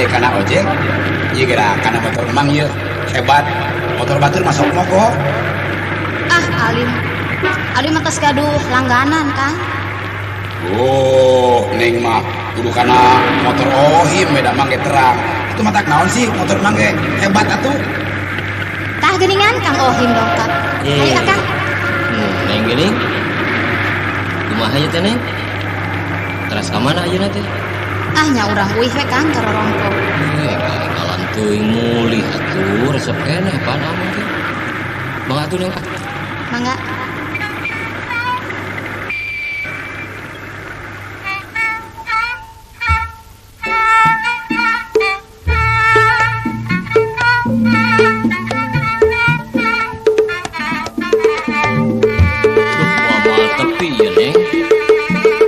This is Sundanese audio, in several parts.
gede kana ojek ieu geura kana motor mang ieu hebat motor batur masuk mogok. Alim atas gaduh langganan Kang. Oh neng mah kudu kana motor ohim beda mangge terang itu matak naon sih motor mangge hebat atuh. Tah geuningan Kang Ohim dongkap. Ayo Kang. Neng geuning kumaha ieu teh neng teras ka mana ayeuna teh? Nya urang uih we Kang ka rorongko. Kalan teuing mulih atuh resep keneh pan amun teh. Mangga atuh neng. Mangga.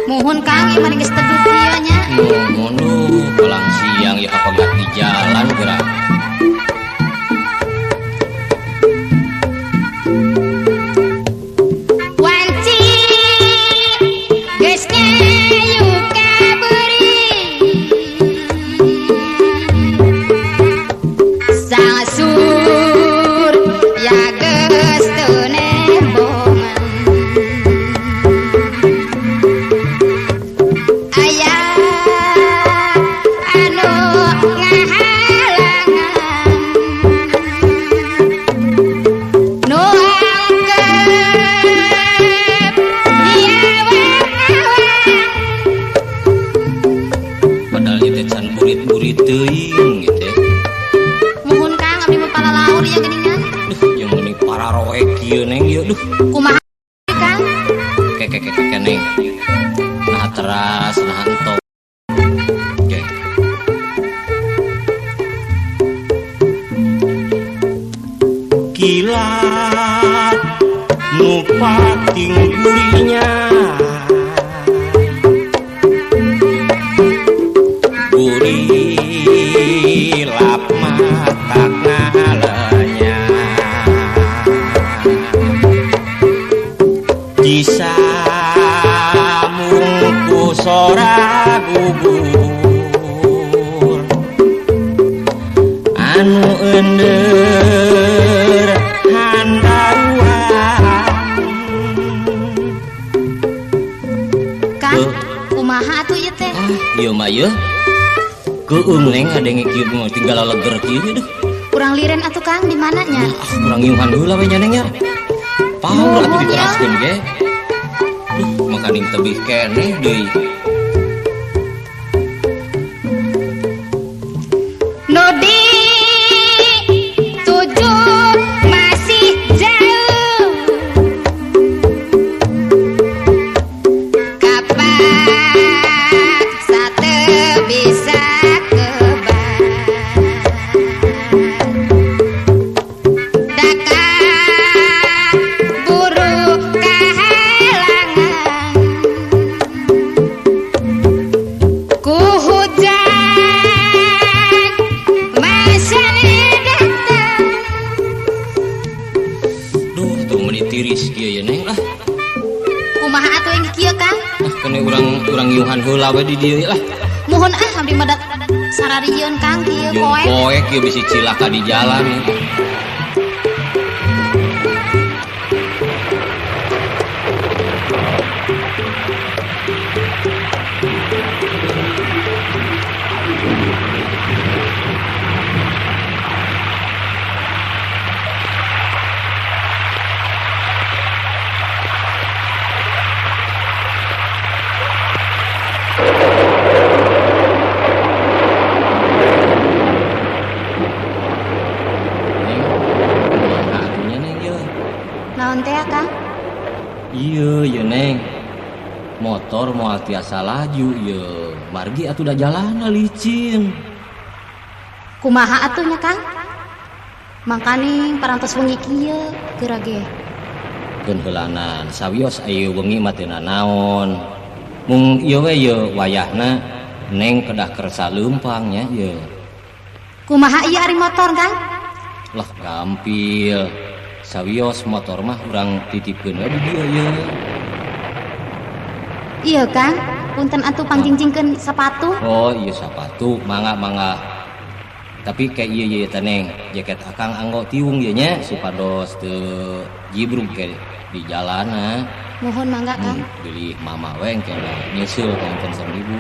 Muhun Kang ieu mari geus teduh kieu nya. Nuhun pulang siang ya kapegat di jalan gerak. Wanci geus ngayu kabeuring. Sang sur ya geus teu nembongan. Teuing gitu ya. Muhun Kang abdi mah palalaur ya geuningan. Yang geuning pararoek kieu neng ieu Kumaha Kang? Keke neng. Nah teras nah entok. Oke. Kilat nu pating gurinya lap mata ngalanya disambung ku sora gugur anu ender handaruan. Kang, kumaha atuh ieu teh? Ieu mah ieu keung neng adenge kieu mah tinggal leger kieu duh. Kurang liren atuh Kang di mananya? Kurang yuhan heula we nya neng nya. Paul atuh diteraskeun ge. Duh, makaning tebih keneh deui. Nodi tujuh masih jauh. Kapak sate bisa urang heula we di dieu lah. Muhun abdi mah sararieun Kang kieu poe. Poe kieu bisi cilaka di jalan. Iya neng motor moal tiasa laju ya margi atuh da jalanna licin. Kumaha atuhnya Kang? Mangkaning parantos wengi kieu geura ge. Keun heulanan sawios aya wengi mah teu nanaon. Mung ieu we ye wayahna neng kedah kersa leumpang nya ye. Kumaha ieu ari motor Kang? Lah gampil. Sawios motor mah urang titipkeun we di dieu ye. Iya Kang, punten atuh pangjingjingkeun sapatu. Oh iya sapatu, mangga Tapi kayak iya teneng jaket akang anggo tiung ieu nya supados teu jibruk ke di jalana. Mohon mangga Kang. Beli mama we engke nyeuseul ka engkeun ibu.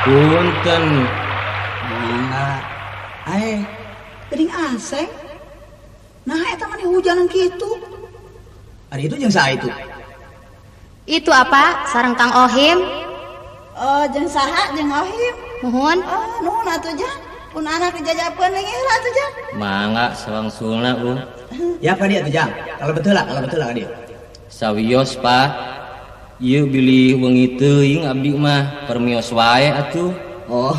Punten. Mangga. Geuning aseng. Nah, eta mah hujanan kitu. Ari itu jeung saha itu? Itu apa? Sareng Kang Ohim. Oh, jeung saha jeung Ohim? Mohon. Oh, nuhun atuh Jah. Pun anak dijajakeun deui heula atuh Jah. Mangga sawangsulna Ya ka dia tuh Jang. Kalau betul lah ka dia. Sawios Pak. Ieu bilih wengi teuing abdi mah permios wae atuh. Oh.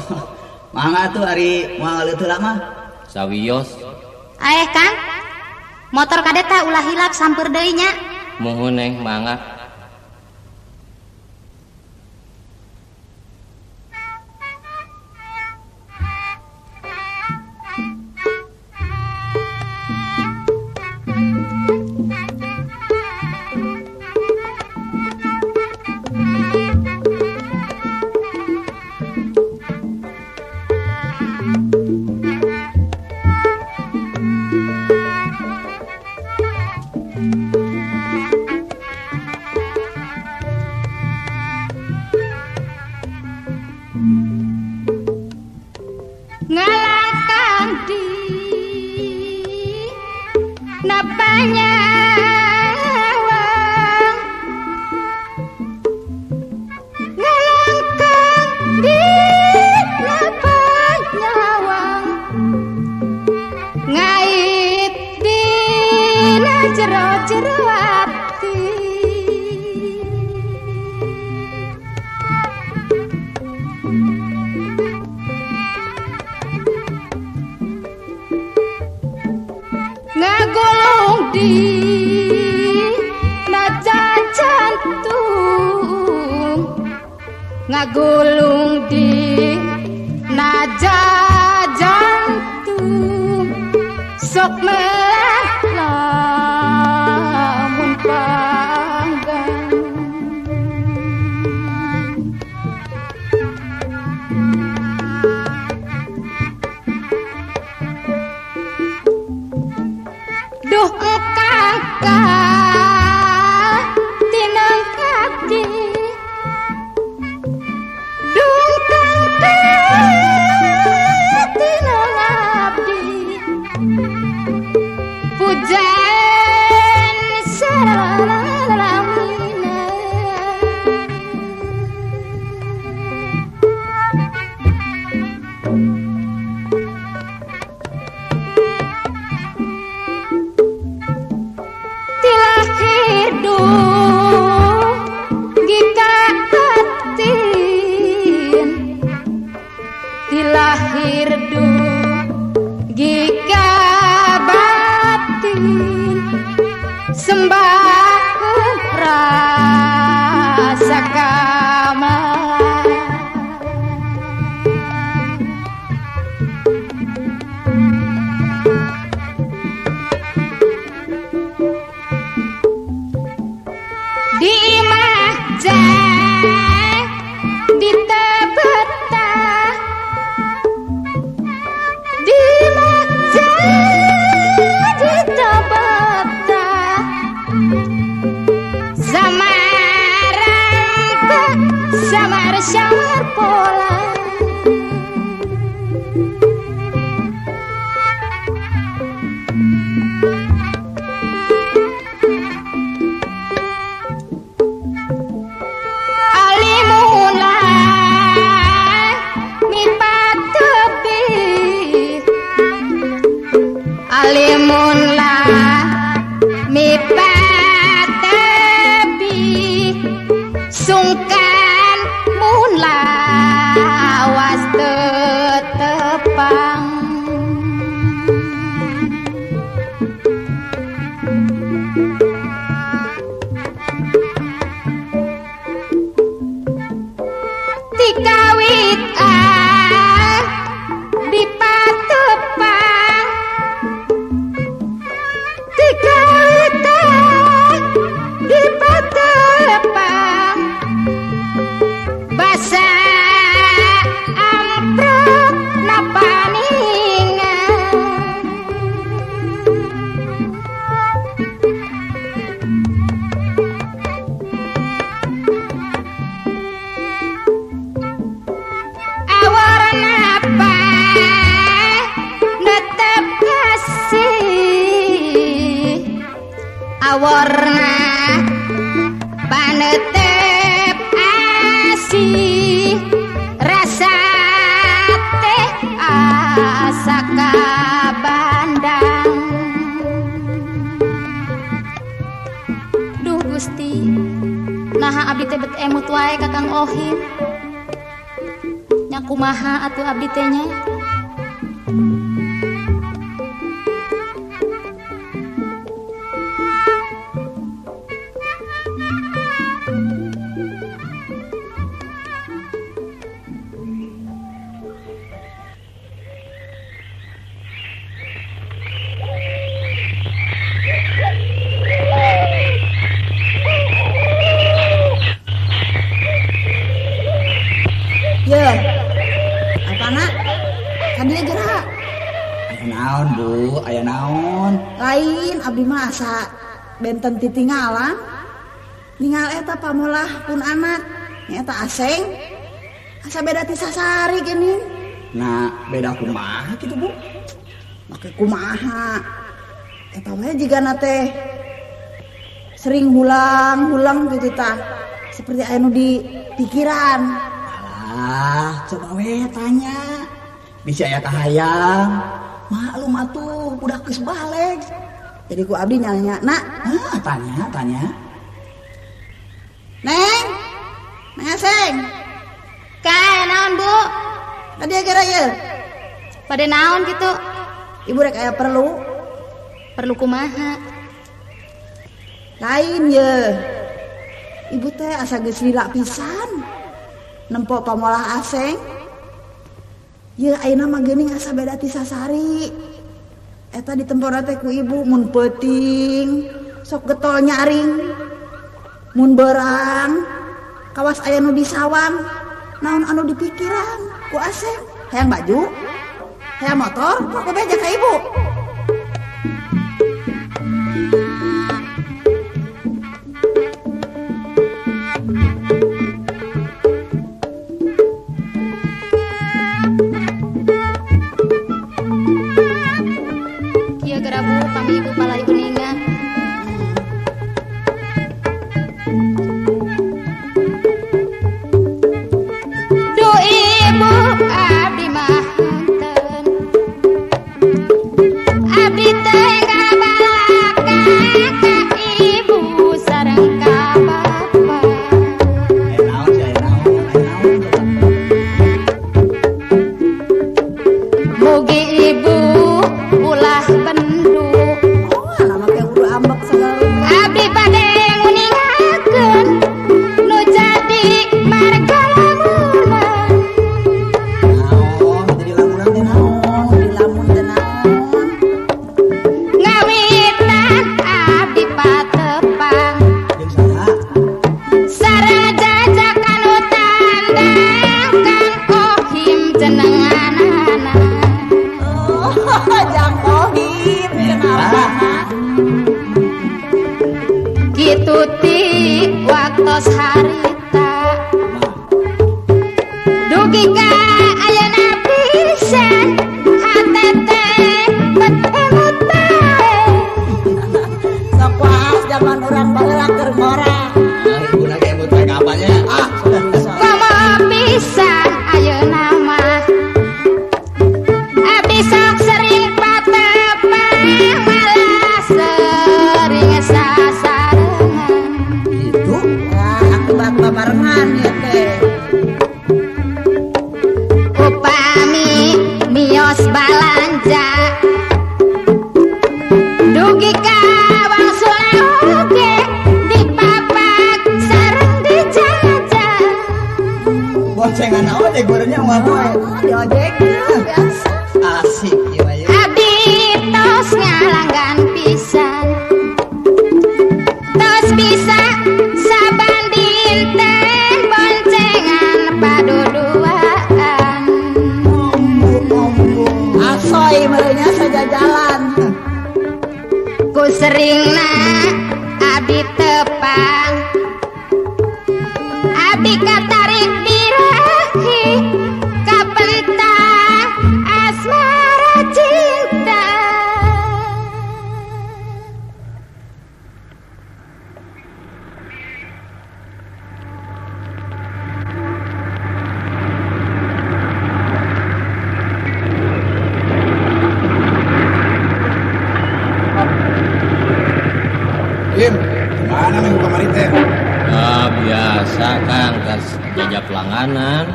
Mangga tuh ari moal leuteula mah. Sawios. Kang. Motor kade teh ulah hilap sampeur deui nya. Mohon neng mangga. Ngalangkang di napanya ngalangkang di napanya ngait di jero-jero ati ngagolong di naja jantung ngagolong di naja jantung sok melah lamun panggang duh kakak tinang kaki duh kakak tinang abdi pujan saralamina tilah hidup gika batin tilah hidup gika batin sembah rasa kamar di imajang di tebetah di imajang di tebetah ngawit dipatepang dikawita dipatepang basa amprok napaningan awar napa netep kasih awarna panetep asih rasa teh asa kabandang duh Gusti naha abdi teh bet emut wae Kakang Ohim nya kumaha atuh abdi teh nya Ye, apa nak? Kadieu gerak. Aya naon Bu, aya naon? Lain abdi mah asa benten titinggalan. Ningal eta pamolah pun anak. Nya eta aseng. Asa beda ti sasari gini. Nah, beda kumaha kitu Bu? Make kumaha. Eta mah jigana teh sering hulang-hulang gitu tah. Seperti aya nu di pikiran. Coba we tanya. Bisa aya kahayang. Maklum atuh budak geus balik. Jadi ku abdi nanya, "Nak, Tanya. Neng. Neng Aseng. kae naon Bu Tadi gara ye. pada naon gitu Ibu rek aya perlu. perlu kumaha Lain ye. Ibu teh asa geus lila pisan. Nempok pamolah Aseng. Ye ayeuna mah geuning asa beda ti sasari. Eta ditempona teh ku ibu mun peuting sok getol nyaring. Mun beurang kawas aya nu disawan naon anu dipikiran ku Aseng. Hayang baju? Hayang motor? Kok beja ka ibu? kieu geura Bu kami ibu palai kuningan duh ibu abdi mah hanten abdi teh ngabalaka ka ibu sareng ka bapak Aya naon sih, aya naon coba. mugi ibu ulah benduk Oh, nama teh kudu ambek segala. abdi bade nguningakeun nu jadi marga lamunan Naon, jadi lamunan teh naon? Di lamun teh naon? ngawitan abdi patepang Jeung saha? sareng jajakan utandang Kang Ohim jenenganana Oh, jang Ohim kenapa? kitu ti waktos harita dugi ka ayeuna pisan hate teh bet emut bae Sok waas zaman urang baheula keur ngora. Ibu lagi emut bae kapalnya. komo pisan ayeuna mah abdi sok sering patepang malah sering sasarengan Gitu. Wah, akibat babarengan ya teh. upami mios balanja dugi ka wangsul oge di papa liburnya nggak boleh di ojek Biasa. asik ya ya. Abdi tos ngalanggan pisan. Tos bisa saban dinten boncengan paduduaan. Asoy merenya saja jalan. Ku seringna abdi tepang. Abdi katarik birahi kapentang asmara cinta. Im, gimana minggu kemarin teh? Biasa Kang kas jajab langganan.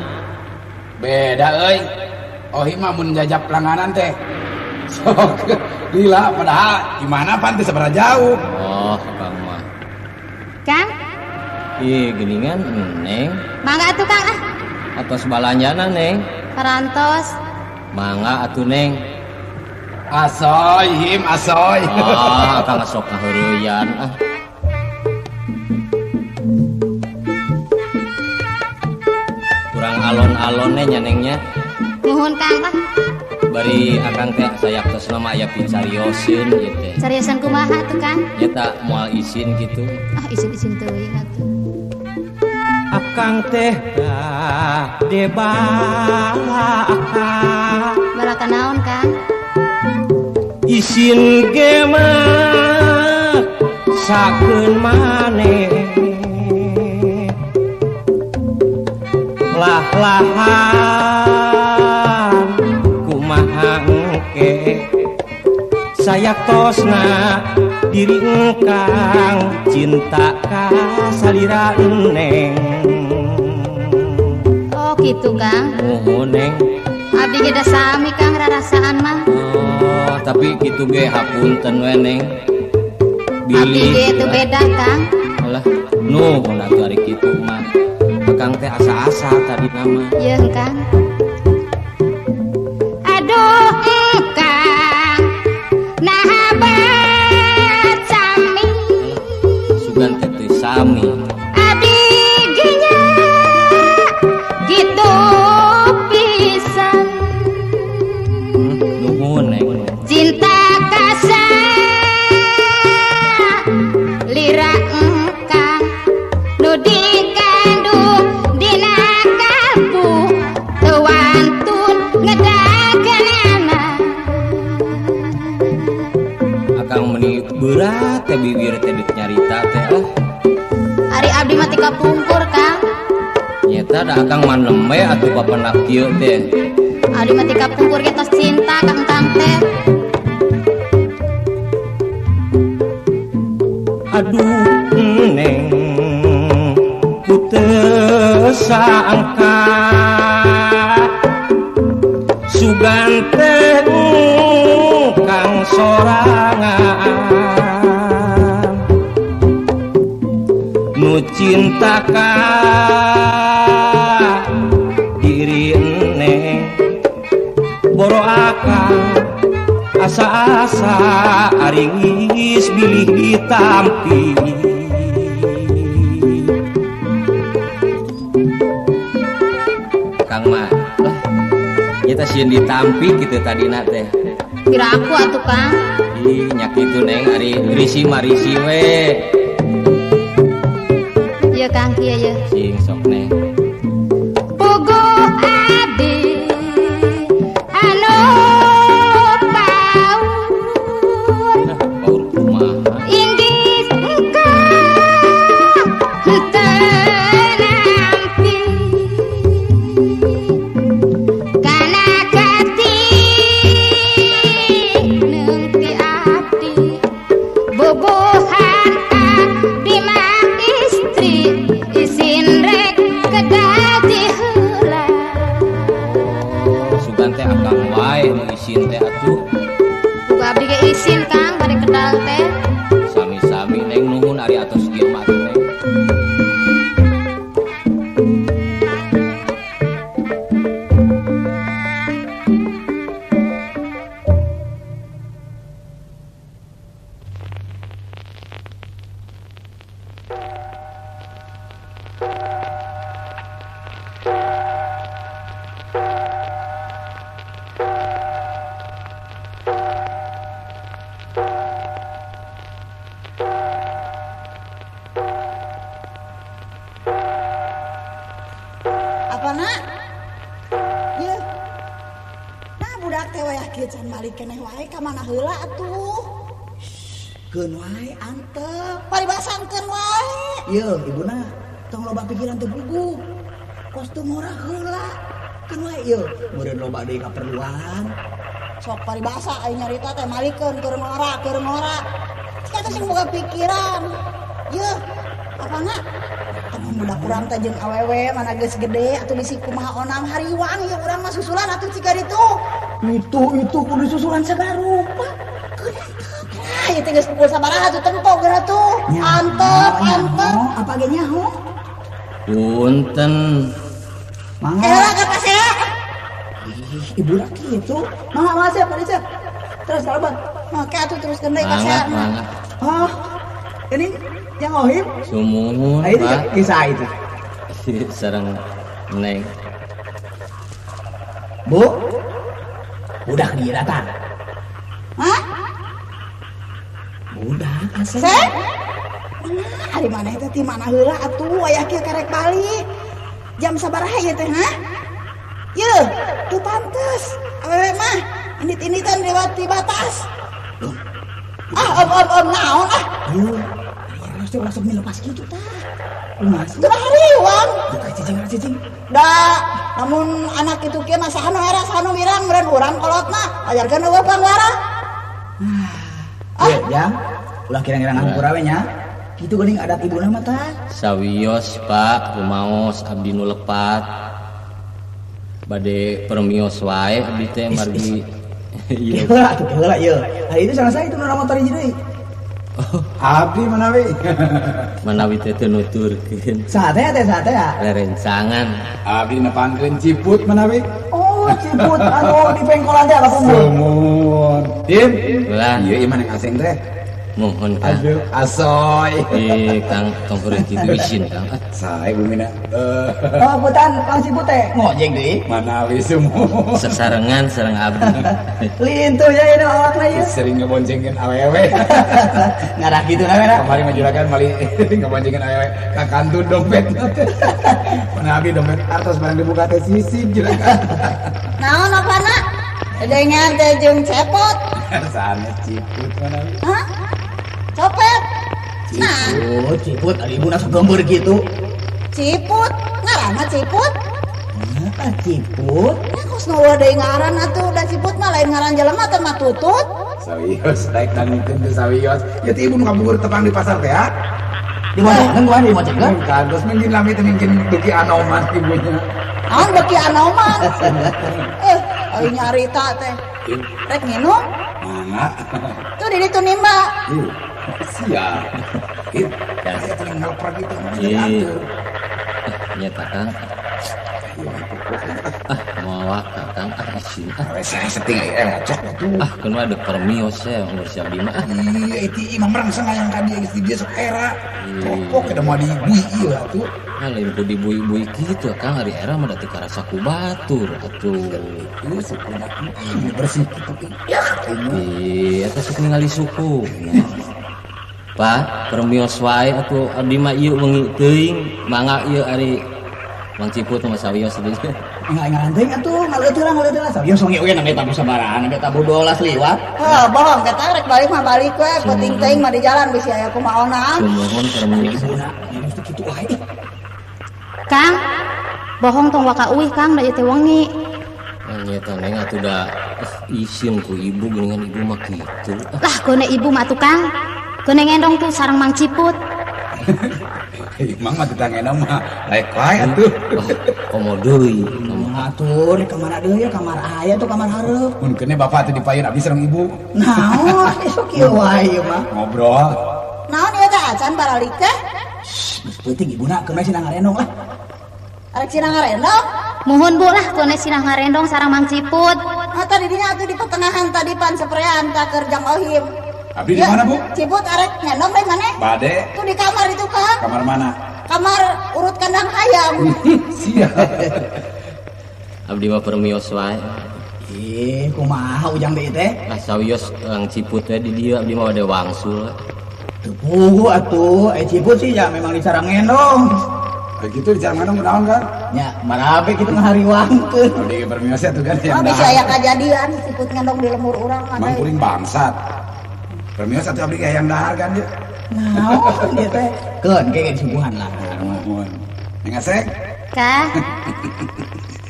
Beda euy. Ohim mah mun jajab langganan teh. Sok gila padahal gimana pan teh sabaraha jauh. Oh Kang mah Kang, geningan Neng mangga atuh Kang ah. atos balanjana Neng. Parantos. Mangga atuh Neng. Asoy, him asoy. Kang sok ngaheureyan kurang alon-alonnya nyanengnya. Nuhun Kang ah. Bari akang teh sayak tos nama aya picarioseun ieu teh. Cariasan kumaha tuh Kang? Nya tak moal isin gitu. Isin-isin teuing atuh. Akang teh debala Balaka naon Kang? isin ge mah sakeun maneh lah-lahan kumaha engke saya tosna diri engkang cinta ka salira Neng. Oh gitu Kang. Nuhun Neng. Abdi ge da sami Kang rarasaan mah. Oh, tapi kitu ge hapunten we Neng. Abdi ge itu beda Kang. Alah, nuhun atuh ari kitu mah. Akang teh asa-asa tadi nama. Yeun Kang. Aduh Kang. Naha bat sami. Sugan teh teu sami. Abdi ge nya gitu pisan. Nuhun Neng. Cinta kasa lira engkang nu dikandung dina kalbu teu wantun ngedagenana. Akang meuni berat teh bibir teh deuk nyarita teh Ari abdi mah tika pungkur Kang. Nyata da akang manem we atuh papendak kieu teh. Abdi mah tika pungkur ge tos cinta Kang teh. Aduh Neng ku teu sangka sugan teh kang sorangan nu cinta ka diri Neng boro akang asa-asa aringis bilih ditampi. Kang mah lah nyata sieun ditampi kitu tadina teh. Kira aku atuh Kang. Ih nya kitu Neng ari risi marisi we. Ieu Kang kieu ye. Sing sok Neng. Pugu abdi anu paur Paur kumaha. inggis engkau teu nampi kana kati neungti abdi bubuhan abdi mah istri isin rek kedadi heula. Sugan teh akang wae nu isin teh atuh. Ku abdi ge isin Kang bade kedal teh. Sami-sami Neng nuhun ari atos ieu mah Neng. budak teh wayah kieu can balik keneh wae ka mana heula atuh. Keun wae antep. Paribasankeun wae. Ieu ibuna tong loba pikiran teu puguh. Kostum murah heula. Keun wae ieu meureun loba deui kaperluan. Sok paribasa aya nyarita teh malikeun keur ngora. Kita sing boga pikiran. Yeuh, apana? Temen budak urang teh jeung awewe mana geus gede atuh bisi kumaha onam hariwang ieu urang mah susulan atuh cika ditu. Itu kudu susulan sagarupa. Ah, ieu teh geus pukul sabaraha atuh tempo geura tuh. Antep. Apa ge nyaho? Punten. Mangga. Heula ka pasea. Ibu laki itu. Mangga siap, siap. Terus kalaban. Maka atuh teruskeun deui pasea. Mangga. Oh, ini yang Ohim. Sumuhun, Nah, itu Pak. kisah itu. Sareng Neng. Bu, udah dia datang. Hah? Udah, asal. Seh? Hari mana itu ti mana heula atuh aya kieu karek balik. Jam sabaraha ieu teh, hah? Yeuh, teu pantes. Awewe mah indit-inditan lewat batas. Om naon ah? Ayo, harus coba langsung lepas gitu tah. Mas, Teu hariwang. cicing. Da, namun anak itu kieu mah saha nu era saha nu mirang meureun urang kolotna. Ajarkeun eueuh panglara. Iya, jam. Ulah kira-kira ngampura we nya. Kitu geuning adat ibuna mah tah. Sawios Pak, rumaos abdi nu lepat. Bade permios wae abdi teh margi. Iya. Heula ieu. Hari itu salah saya itu nu motor hiji deui. Abdi manawi. Manawi teh teu nuturkeun. Saha teh ya? Rerencangan. Abdi nepangkeun ciput manawi. Oh, ciput anu di pengkolan teh apa kumur. Sumun. Tim. Ulah. Ieu ieu mah yang asing teh. Mohon Kang. Aduh, asoy. Kang tong kuring kitu isin Kang. Sae bumina. Oh, putan Kang Ciput teh ngojek deui. Manawi sumun. Sesarengan sareng abdi. Lintuh ya ini awakna ieu. Sering ngeboncengkeun awewe. Ngarah gitu na we. Kemarin mah juragan mali ngeboncengkeun awewe ka kantun dompet. Manawi dompet artos barang dibuka teh sisik juragan. Naon apana? Dedengan teh jeung cepot. Sanes ciput manawi. Hah? Copet. Nah, Ciput ari ibuna sagembeur gitu. Ciput. Ngaranna Ciput. Apa Ciput? Ya kos nu deui ngaran atuh da Ciput mah lain ngaran jelema teh mah Tutut. Sawios daek nangikeun teh sawios. Ya ti ibu nu kabur tepang di pasar teh ya. Di mana? Gua di mojek kan? Kagos mungkin lami teh mungkin duki anoman ibunya. Naon beki anoman. Ari nyarita teh. Rek nginum? Mana? Tuh di ditu nimba. Siap. Itu saya telah ngelper gitu. Iya. Nyata Kang. Mawak Kang isin. Saya setting ngacak tuh. Keun ada permios ya umur si abdi mah. Iya itu imam rangsang yang kadi istri dia sok era. Pokok kada mau dibui iya tuh. Lain ku dibui-bui kitu Kang ari era mah da teu karasa ku batur atuh. Itu sebenarnya ini bersih gitu. Ya ini. Iya, eta sok ningali suku. Pak, permios wae atuh abdi mah ieu wengi teuing, mangga ieu ari Mang Ciput mah sawios deui. Nganteng atuh ngaleuteulah. Sawios songe we nang eta sabarahan, nang eta bodolas liwat. Bohong kita rek balik mah balik we, penting teuing mah di jalan bisi aya kumaha naon. Sumohon permios. Ibuna, ini mesti kitu wae. Kang, bohong tong waka uih Kang da ieu teh wengi. Nyata neng atuh da isin ku ibu geuningan ibu mah kitu. Lah gone ibu mah tuh Kang. Gone ngendong tuh sareng Mang Ciput. Imam mah ditangena mah laek wae atuh. Komo deui. Atuh di kamar deui ya, kamar aya tuh kamar hareup. Mun kene bapak teh dipayun abdi sareng ibu. Naon esuk kieu wae ieu mah. Ngobrol. Naon ieu teh acan baralik teh? Geus penting ibuna keur sinang ngarendong lah. Arek cenah ngarendong. Muhun Bu lah gone sinah ngarendong sareng Mang Ciput. Tadi dinya atuh di pertengahan tadi pan saprean ka keur Jang Ohim. Abdi di mana, Bu? Ciput arek ngendong deui maneh. Bade. Tuh di kamar itu Kang. Kamar mana? Kamar urut kandang ayam. Siap. Abdi mah permios wae. Kumaha ujang deui teh? Sawios Mang Ciput we di dieu abdi mah bade wangsul. Teu puguh atuh, Ciput sih ya memang disarang ngendong. begitu di zaman mana naon kan? nya marabe kitu ngahariwangkeun. Oh, di permiosnya tuh kan Oh yang bisa aya kejadian siput ngendong di lemur urang mah. Mang kuring bangsat. Permios atuh abdi kayak yang dahar kan dia. Naon ieu teh? Keun kege disuguhan lah. Nuhun. Ngasek, Kah?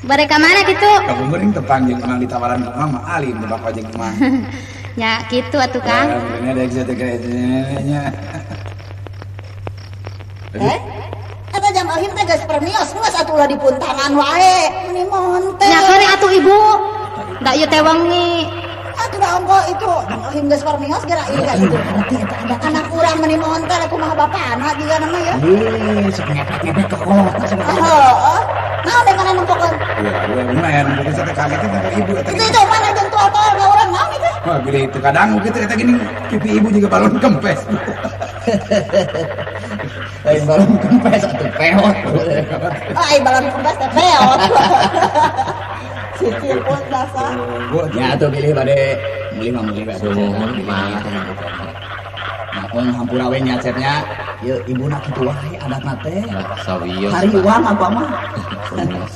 Bare ka mana kitu? kamu meuring tepang jeung kenal ditawaran ke mama alim teh bapak jeung mah. Ya kitu atuh Kang. Ini ada ekstra kayaknya. Eta jam ahim teh geus permios geus atuh ulah dipuntangan wae. Meni mohon teh. Nya kene atuh ibu. Da ieu teh wengi. Atuh da ongko itu jam ahim geus permios geura ieu ka itu. Ada anak urang meni mohon teh kumaha bapana jiga nama ya. Ih, sok ngepet-ngepet ke kolot. Heeh. Naon deh kana nempokeun. Ya, lumayan mungkin saya kaget kan ibu eta Itu mana jeung tua-tua ka urang naon itu? wah gede itu kadang gitu eta gini pipi ibu juga balon kempes. Lain balon kempes atuh peot. Ai balon kempes teh peot. Si ciput dasar. Ya atuh pilih bade meuli mah meuli bae. Sumuhun mah. Mun hampura we nyacetnya, ieu ibuna kitu wae adatna teh. Sawios. Hariwang apa mah?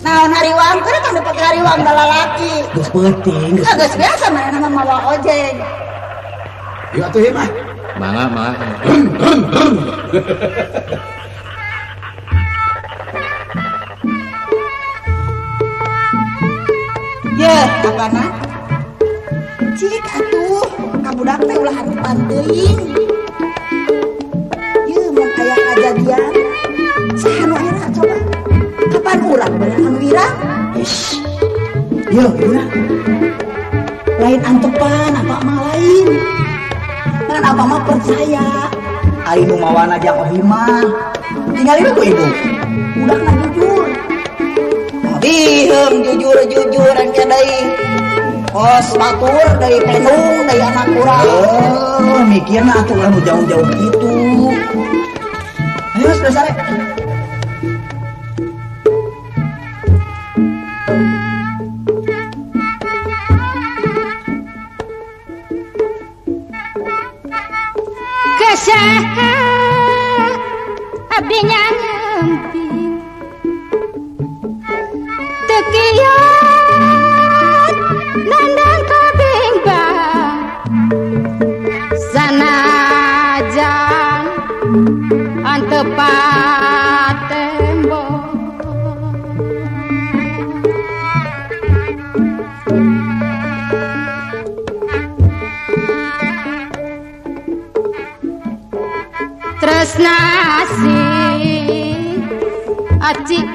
Naon hariwang keur kan dipake hariwang da lalaki. Geus penting. Geus biasa mana nama mawa ojek. Yuk atuh ieu mah. Mangga. Ye, apana? Cik atuh, kabudak teh ulah harapan teuing. Ye, mun aya kajadian, saha nu era coba? Kapan urang bener anu irang? Ish. Yo, ibuna. Lain antepan apa mah lain. Kan apa mah percaya. Ari nu mawana jang ohimah. Tinggalin ku ibu. Udah na jujur. Dihem jujur engke deui. Kos batur dari Penung, dari anak urang. Oh, mikirna atuh ulah nu jauh-jauh gitu. Ayo, sudah sare. Kesaha abdi nyangemping teu kieu nandang ka bimbang sanajan antepat tembok. Tresna asih acik